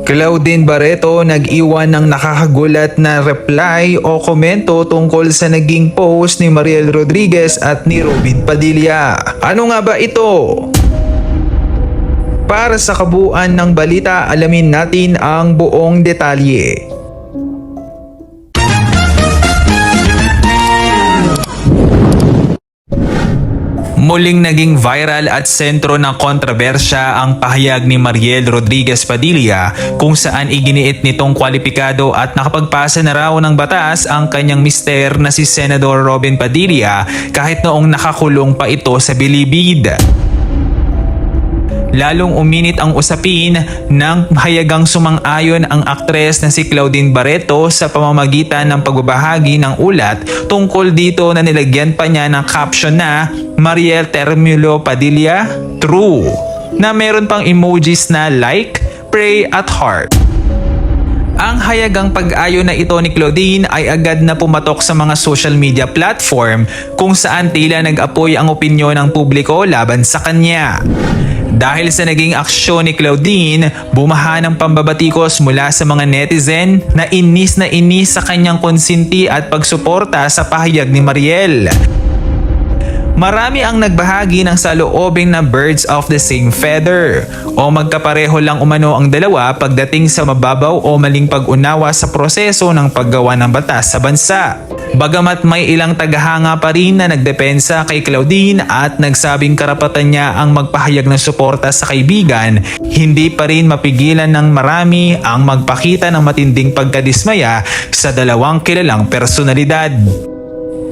Claudine Barreto nag-iwan ng nakakagulat na reply o komento tungkol sa naging post ni Mariel Rodriguez at ni Robin Padilla. Ano nga ba ito? Para sa kabuuan ng balita, alamin natin ang buong detalye. Muling naging viral at sentro ng kontrobersya ang pahayag ni Mariel Rodriguez Padilla kung saan iginiit nitong kwalipikado at nakapagpasa na raw ng batas ang kanyang mister na si Senador Robin Padilla kahit noong nakakulong pa ito sa bilibid. Lalong uminit ang usapin nang hayagang sumang-ayon ang aktres na si Claudine Barreto sa pamamagitan ng pagbabahagi ng ulat tungkol dito na nilagyan pa niya ng caption na Mariel Termulo Padilla, True, na meron pang emojis na like, pray at heart. Ang hayagang pag-ayon na ito ni Claudine ay agad na pumatok sa mga social media platform kung saan tila nag-apoy ang opinyon ng publiko laban sa kanya. Dahil sa naging aksyon ni Claudine, bumaha ng pambabatikos mula sa mga netizen na inis sa kanyang konsinti at pagsuporta sa pahayag ni Mariel. Marami ang nagbahagi ng saloobin na birds of the same feather o magkapareho lang umano ang dalawa pagdating sa mababaw o maling pag-unawa sa proseso ng paggawa ng batas sa bansa. Bagamat may ilang tagahanga pa rin na nagdepensa kay Claudine at nagsabing karapatan niya ang magpahayag ng suporta sa kaibigan, hindi pa rin mapigilan ng marami ang magpakita ng matinding pagkadismaya sa dalawang kilalang personalidad.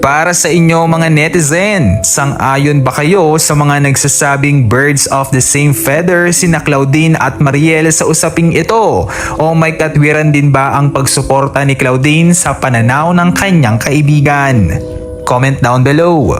Para sa inyo mga netizen, sang-ayon ba kayo sa mga nagsasabing birds of the same feather sina Claudine at Mariel sa usaping ito? O may katwiran din ba ang pagsuporta ni Claudine sa pananaw ng kanyang kaibigan? Comment down below.